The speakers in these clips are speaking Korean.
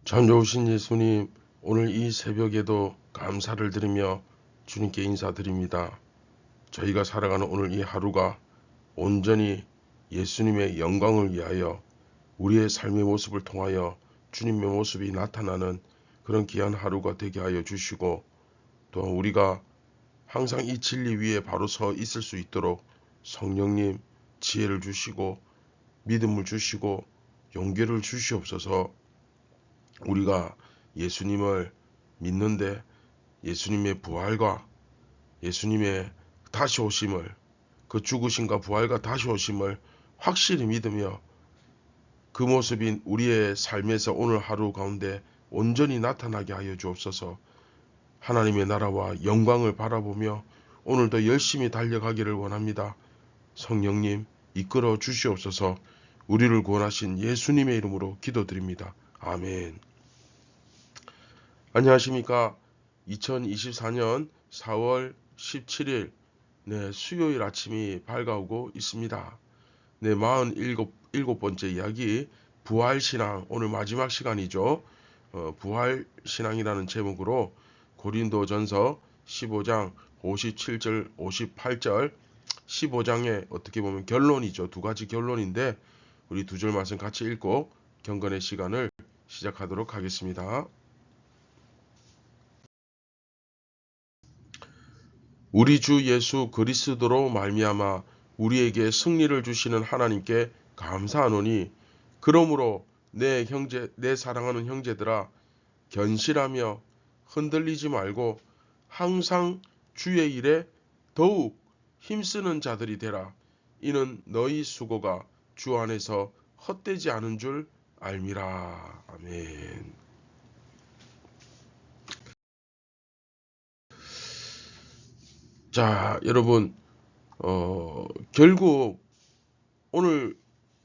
참 좋으신 예수님, 오늘 이 새벽에도 감사를 드리며 주님께 인사드립니다. 저희가 살아가는 오늘 이 하루가 온전히 예수님의 영광을 위하여 우리의 삶의 모습을 통하여 주님의 모습이 나타나는 그런 귀한 하루가 되게 하여 주시고, 또 우리가 항상 이 진리 위에 바로 서 있을 수 있도록 성령님 지혜를 주시고 믿음을 주시고 용기를 주시옵소서. 우리가 예수님을 믿는데 예수님의 부활과 예수님의 다시 오심을, 그 죽으심과 부활과 다시 오심을 확실히 믿으며 그 모습인 우리의 삶에서 오늘 하루 가운데 온전히 나타나게 하여 주옵소서. 하나님의 나라와 영광을 바라보며 오늘도 열심히 달려가기를 원합니다. 성령님 이끌어 주시옵소서. 우리를 구원하신 예수님의 이름으로 기도드립니다. 아멘. 안녕하십니까. 2024년 4월 17일 수요일 아침이 밝아오고 있습니다. 47번째 이야기 부활신앙, 오늘 마지막 시간이죠. 부활신앙이라는 제목으로 고린도전서 15장 57절 58절 15장의 어떻게 보면 결론이죠. 두 가지 결론인데 우리 두 절 말씀 같이 읽고 경건의 시간을 시작하도록 하겠습니다. 우리 주 예수 그리스도로 말미암아 우리에게 승리를 주시는 하나님께 감사하노니, 그러므로 내 사랑하는 형제들아, 견실하며 흔들리지 말고 항상 주의 일에 더욱 힘쓰는 자들이 되라. 이는 너희 수고가 주 안에서 헛되지 않은 줄 알미라. 아멘. 자, 여러분, 결국 오늘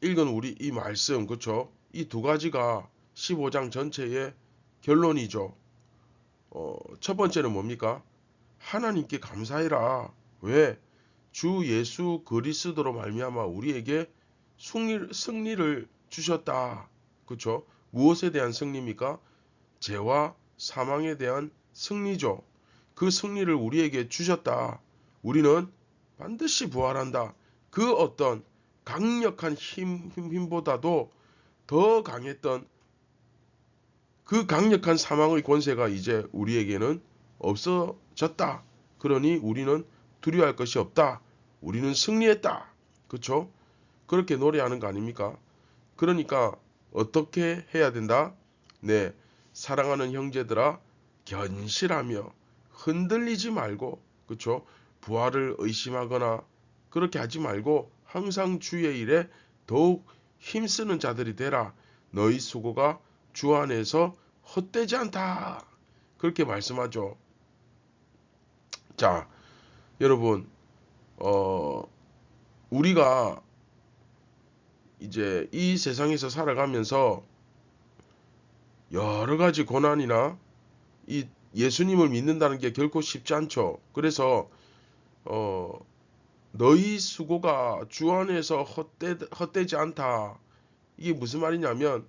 읽은 우리 이 말씀, 그렇죠? 이 두 가지가 15장 전체의 결론이죠. 첫 번째는 뭡니까? 하나님께 감사해라. 왜? 주 예수 그리스도로 말미암아 우리에게 승리를 주셨다. 그렇죠? 무엇에 대한 승리입니까? 죄와 사망에 대한 승리죠. 그 승리를 우리에게 주셨다. 우리는 반드시 부활한다. 그 어떤 강력한 힘보다도 더 강했던 그 강력한 사망의 권세가 이제 우리에게는 없어졌다. 그러니 우리는 두려워할 것이 없다. 우리는 승리했다. 그렇죠? 그렇게 노래하는 거 아닙니까? 그러니까 어떻게 해야 된다? 사랑하는 형제들아, 견실하며 흔들리지 말고, 그렇죠? 부활을 의심하거나 그렇게 하지 말고 항상 주의 일에 더욱 힘쓰는 자들이 되라. 너희 수고가 주 안에서 헛되지 않다. 그렇게 말씀하죠. 자, 여러분, 우리가 이제 이 세상에서 살아가면서 여러 가지 고난이나 이 예수님을 믿는다는 게 결코 쉽지 않죠. 그래서 너희 수고가 주 안에서 헛되지 않다. 이게 무슨 말이냐면,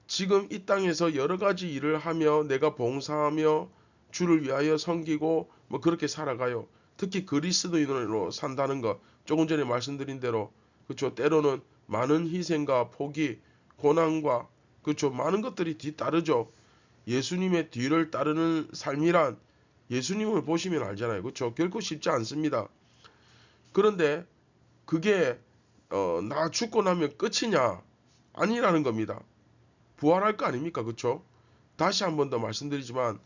지금 이 땅에서 여러 가지 일을 하며 내가 봉사하며 주를 위하여 섬기고 뭐 그렇게 살아가요. 특히 그리스도인으로 산다는 것, 조금 전에 말씀드린 대로 그렇죠. 때로는 많은 희생과 포기, 고난과 그렇죠. 많은 것들이 뒤따르죠. 예수님의 뒤를 따르는 삶이란 예수님을 보시면 알잖아요. 그렇죠. 결코 쉽지 않습니다. 그런데 그게 나 죽고 나면 끝이냐? 아니라는 겁니다. 부활할 거 아닙니까? 그렇죠? 다시 한 번 더 말씀드리지만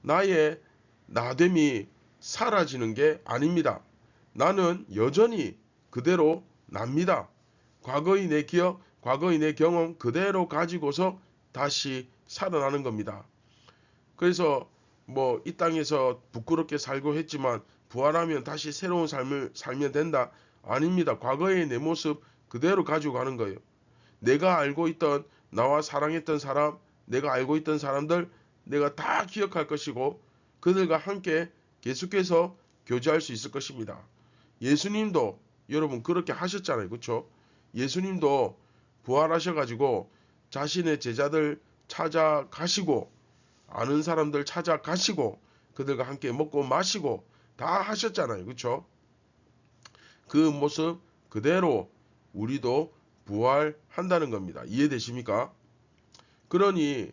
나의 나됨이 사라지는 게 아닙니다. 나는 여전히 그대로 납니다. 과거의 내 기억, 과거의 내 경험 그대로 가지고서 다시 살아나는 겁니다. 그래서 뭐 이 땅에서 부끄럽게 살고 했지만 부활하면 다시 새로운 삶을 살면 된다? 아닙니다. 과거의 내 모습 그대로 가지고 가는 거예요. 내가 알고 있던 나와 사랑했던 사람, 내가 알고 있던 사람들 내가 다 기억할 것이고 그들과 함께 계속해서 교제할 수 있을 것입니다. 예수님도 여러분 그렇게 하셨잖아요. 그렇죠? 예수님도 부활하셔가지고 자신의 제자들 찾아가시고 아는 사람들 찾아가시고 그들과 함께 먹고 마시고 다 하셨잖아요. 그렇죠? 그 모습 그대로 우리도 부활한다는 겁니다. 이해되십니까? 그러니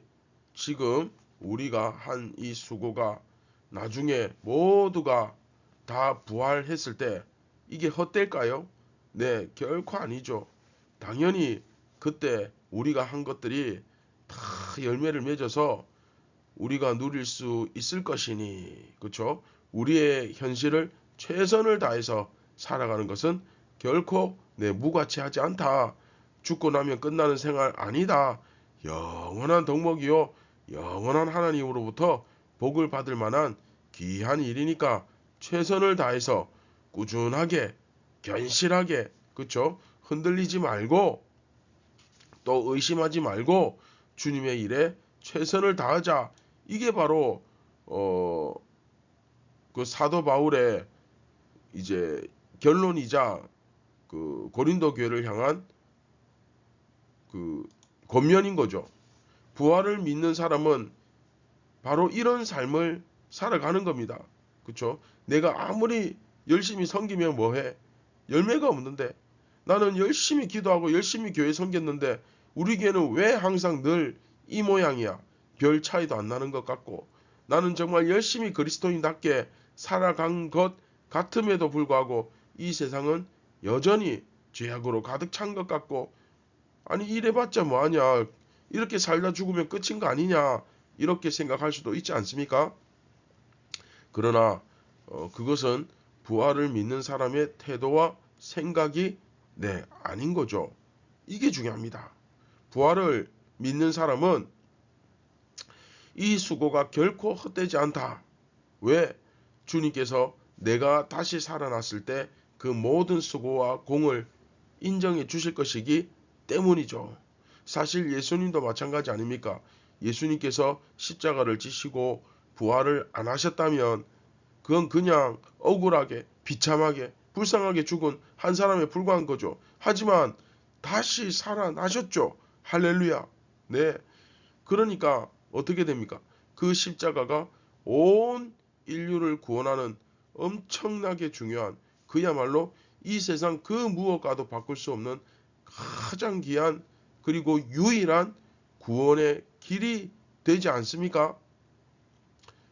지금 우리가 한 이 수고가 나중에 모두가 다 부활했을 때 이게 헛될까요? 네, 결코 아니죠. 당연히 그때 우리가 한 것들이 다 열매를 맺어서 우리가 누릴 수 있을 것이니, 그렇죠? 우리의 현실을 최선을 다해서 살아가는 것은 결코 무가치하지 않다. 죽고 나면 끝나는 생활 아니다. 영원한 덕목이요, 영원한 하나님으로부터 복을 받을 만한 귀한 일이니까 최선을 다해서 꾸준하게, 견실하게, 그렇죠? 흔들리지 말고 또 의심하지 말고 주님의 일에 최선을 다하자. 이게 바로 그 사도 바울의 이제 결론이자 그 고린도 교회를 향한 그 권면인 거죠. 부활을 믿는 사람은 바로 이런 삶을 살아가는 겁니다. 그렇죠? 내가 아무리 열심히 섬기면 뭐해? 열매가 없는데 나는 열심히 기도하고 열심히 교회 섬겼는데 우리 교회는 왜 항상 늘 이 모양이야? 별 차이도 안 나는 것 같고 나는 정말 열심히 그리스도인답게 살아간 것 같음에도 불구하고 이 세상은 여전히 죄악으로 가득 찬 것 같고 아니 이래봤자 뭐하냐? 이렇게 살다 죽으면 끝인 거 아니냐? 이렇게 생각할 수도 있지 않습니까? 그러나 그것은 부활을 믿는 사람의 태도와 생각이 아닌 거죠. 이게 중요합니다. 부활을 믿는 사람은 이 수고가 결코 헛되지 않다. 왜? 주님께서 내가 다시 살아났을 때 그 모든 수고와 공을 인정해 주실 것이기 때문이죠. 사실 예수님도 마찬가지 아닙니까? 예수님께서 십자가를 지시고 부활을 안 하셨다면 그건 그냥 억울하게 비참하게 불쌍하게 죽은 한 사람에 불과한 거죠. 하지만 다시 살아나셨죠. 할렐루야. 네. 그러니까 어떻게 됩니까? 그 십자가가 온 인류를 구원하는 엄청나게 중요한 그야말로 이 세상 그 무엇과도 바꿀 수 없는 가장 귀한 그리고 유일한 구원의 길이 되지 않습니까?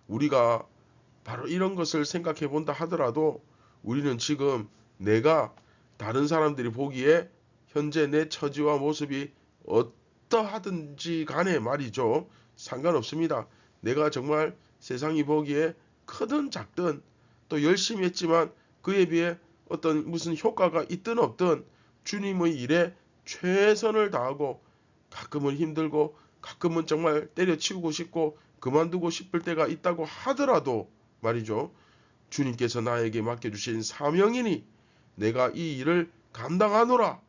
우리가 바로 이런 것을 생각해 본다 하더라도 우리는 지금 내가 다른 사람들이 보기에 현재 내 처지와 모습이 어떠하든지 간에 말이죠. 상관없습니다. 내가 정말 세상이 보기에 크든 작든 또 열심히 했지만 그에 비해 어떤 무슨 효과가 있든 없든 주님의 일에 최선을 다하고 가끔은 힘들고 가끔은 정말 때려치우고 싶고 그만두고 싶을 때가 있다고 하더라도 말이죠. 주님께서 나에게 맡겨주신 사명이니 내가 이 일을 감당하노라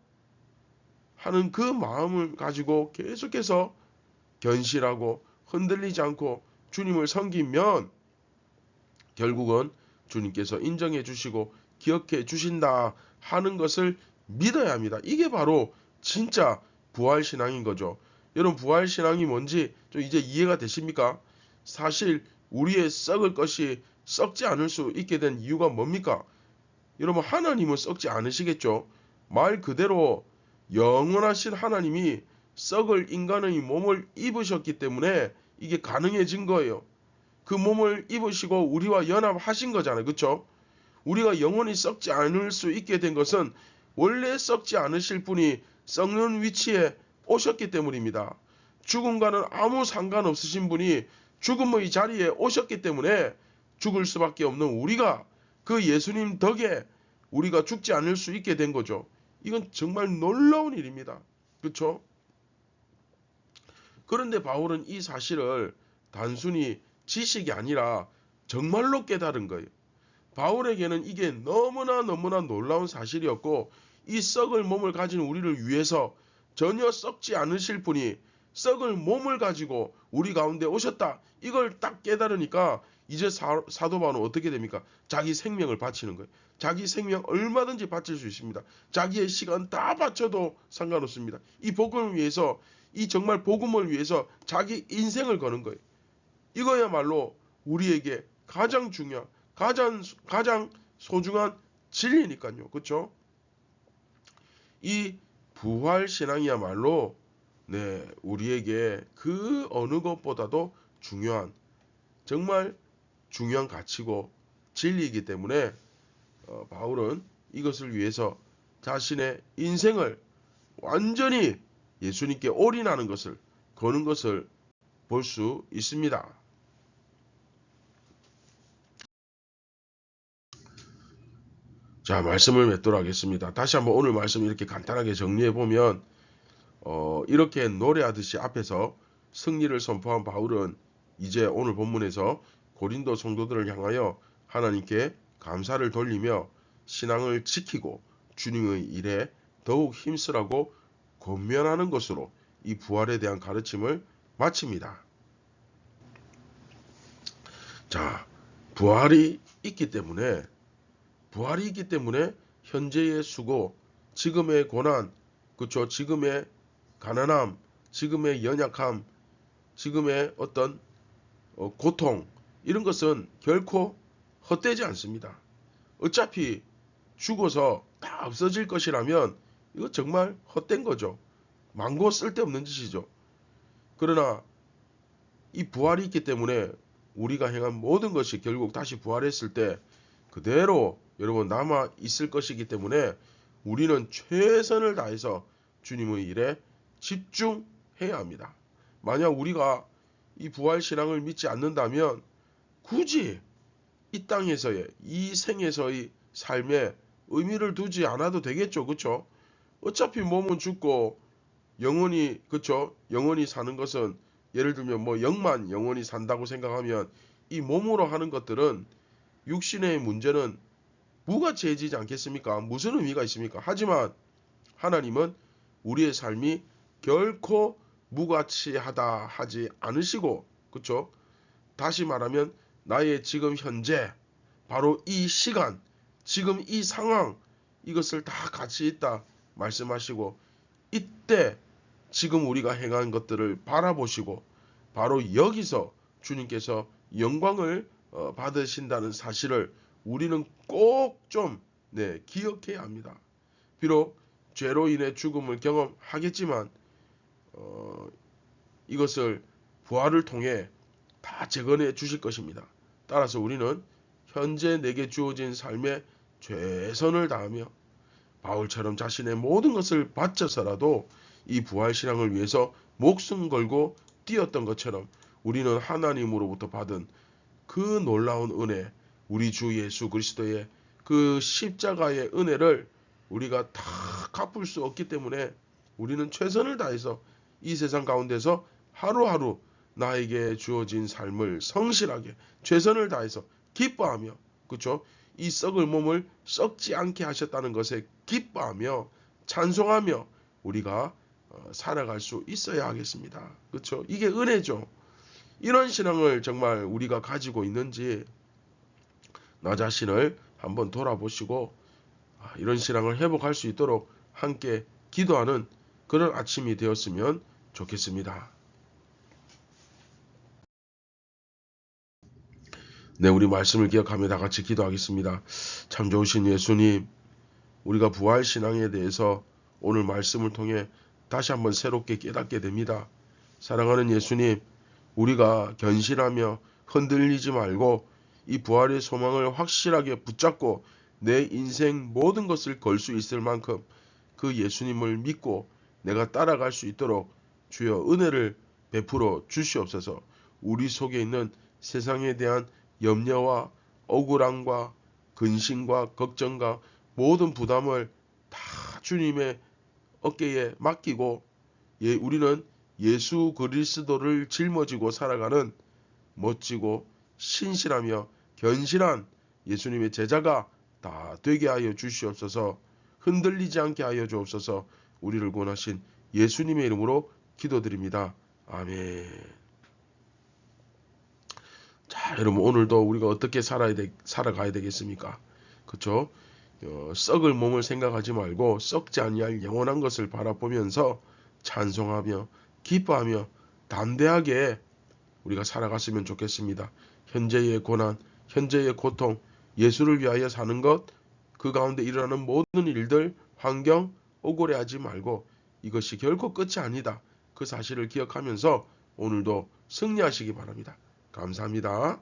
하는 그 마음을 가지고 계속해서 견실하고 흔들리지 않고 주님을 섬기면 결국은 주님께서 인정해 주시고 기억해 주신다 하는 것을 믿어야 합니다. 이게 바로 진짜 부활신앙인 거죠. 여러분 부활신앙이 뭔지 좀 이제 이해가 되십니까? 사실 우리의 썩을 것이 썩지 않을 수 있게 된 이유가 뭡니까? 여러분, 하나님은 썩지 않으시겠죠? 말 그대로 영원하신 하나님이 썩을 인간의 몸을 입으셨기 때문에 이게 가능해진 거예요. 그 몸을 입으시고 우리와 연합하신 거잖아요. 그렇죠? 우리가 영원히 썩지 않을 수 있게 된 것은 원래 썩지 않으실 분이 썩는 위치에 오셨기 때문입니다. 죽음과는 아무 상관없으신 분이 죽음의 자리에 오셨기 때문에 죽을 수밖에 없는 우리가 그 예수님 덕에 우리가 죽지 않을 수 있게 된 거죠. 이건 정말 놀라운 일입니다. 그렇죠? 그런데 바울은 이 사실을 단순히 지식이 아니라 정말로 깨달은 거예요. 바울에게는 이게 너무나 놀라운 사실이었고, 이 썩을 몸을 가진 우리를 위해서 전혀 썩지 않으실 분이 썩을 몸을 가지고 우리 가운데 오셨다. 이걸 딱 깨달으니까 이제 사도 바울은 어떻게 됩니까? 자기 생명을 바치는 거예요. 자기 생명 얼마든지 바칠 수 있습니다. 자기의 시간 다 바쳐도 상관없습니다. 이 복음을 위해서, 이 정말 복음을 위해서 자기 인생을 거는 거예요. 이거야말로 우리에게 가장 중요한, 가장 소중한 진리니까요. 그렇죠? 이 부활 신앙이야말로 우리에게 그 어느 것보다도 중요한, 정말 중요한 가치고 진리이기 때문에 바울은 이것을 위해서 자신의 인생을 완전히 예수님께 올인하는 것을, 거는 것을 볼 수 있습니다. 자, 말씀을 맺도록 하겠습니다. 다시 한번 오늘 말씀 이렇게 간단하게 정리해 보면, 이렇게 노래하듯이 앞에서 승리를 선포한 바울은 이제 오늘 본문에서 고린도 성도들을 향하여 하나님께 감사를 돌리며 신앙을 지키고 주님의 일에 더욱 힘쓰라고 권면하는 것으로 이 부활에 대한 가르침을 마칩니다. 자, 부활이 있기 때문에 현재의 수고, 지금의 고난, 그렇죠? 지금의 가난함, 지금의 연약함, 지금의 어떤 고통, 이런 것은 결코 헛되지 않습니다. 어차피 죽어서 다 없어질 것이라면 이거 정말 헛된 거죠. 망고 쓸데없는 짓이죠. 그러나 이 부활이 있기 때문에 우리가 행한 모든 것이 결국 다시 부활했을 때 그대로 여러분 남아 있을 것이기 때문에 우리는 최선을 다해서 주님의 일에 집중해야 합니다. 만약 우리가 이 부활 신앙을 믿지 않는다면 굳이 이 땅에서의, 이 생에서의 삶에 의미를 두지 않아도 되겠죠. 그렇죠? 어차피 몸은 죽고 영원히, 그렇죠? 영원히 사는 것은, 예를 들면 뭐 영만 영원히 산다고 생각하면 이 몸으로 하는 것들은, 육신의 문제는 무가치해지지 않겠습니까? 무슨 의미가 있습니까? 하지만 하나님은 우리의 삶이 결코 무가치하다 하지 않으시고, 그렇죠? 다시 말하면 나의 지금 현재, 바로 이 시간, 지금 이 상황, 이것을 다 가치 있다 말씀하시고, 이때 지금 우리가 행한 것들을 바라보시고 바로 여기서 주님께서 영광을 받으신다는 사실을 우리는 꼭 좀 기억해야 합니다. 비록 죄로 인해 죽음을 경험하겠지만 이것을 부활을 통해 다 재건해 주실 것입니다. 따라서 우리는 현재 내게 주어진 삶에 최선을 다하며 바울처럼 자신의 모든 것을 바쳐서라도 이 부활신앙을 위해서 목숨 걸고 뛰었던 것처럼 우리는 하나님으로부터 받은 그 놀라운 은혜, 우리 주 예수 그리스도의 그 십자가의 은혜를 우리가 다 갚을 수 없기 때문에 우리는 최선을 다해서 이 세상 가운데서 하루하루 나에게 주어진 삶을 성실하게 최선을 다해서 기뻐하며, 그렇죠? 이 썩을 몸을 썩지 않게 하셨다는 것에 기뻐하며 찬송하며 우리가 살아갈 수 있어야 하겠습니다. 그렇죠? 이게 은혜죠. 이런 신앙을 정말 우리가 가지고 있는지 나 자신을 한번 돌아보시고 이런 신앙을 회복할 수 있도록 함께 기도하는 그런 아침이 되었으면 좋겠습니다. 네, 우리 말씀을 기억하며 다 같이 기도하겠습니다. 참 좋으신 예수님, 우리가 부활신앙에 대해서 오늘 말씀을 통해 다시 한번 새롭게 깨닫게 됩니다. 사랑하는 예수님, 우리가 견실하며 흔들리지 말고 이 부활의 소망을 확실하게 붙잡고 내 인생 모든 것을 걸 수 있을 만큼 그 예수님을 믿고 내가 따라갈 수 있도록 주여 은혜를 베풀어 주시옵소서. 우리 속에 있는 세상에 대한 염려와 억울함과 근심과 걱정과 모든 부담을 다 주님의 어깨에 맡기고 우리는 예수 그리스도를 짊어지고 살아가는 멋지고 신실하며 견실한 예수님의 제자가 다 되게 하여 주시옵소서. 흔들리지 않게 하여 주옵소서. 우리를 구원하신 예수님의 이름으로 기도드립니다. 아멘. 자, 여러분 오늘도 우리가 어떻게 살아가야 되겠습니까? 그렇죠? 썩을 몸을 생각하지 말고 썩지 아니할 영원한 것을 바라보면서 찬송하며 기뻐하며 담대하게 우리가 살아갔으면 좋겠습니다. 현재의 고난, 현재의 고통, 예수를 위하여 사는 것, 그 가운데 일어나는 모든 일들, 환경, 억울해하지 말고 이것이 결코 끝이 아니다. 그 사실을 기억하면서 오늘도 승리하시기 바랍니다. 감사합니다.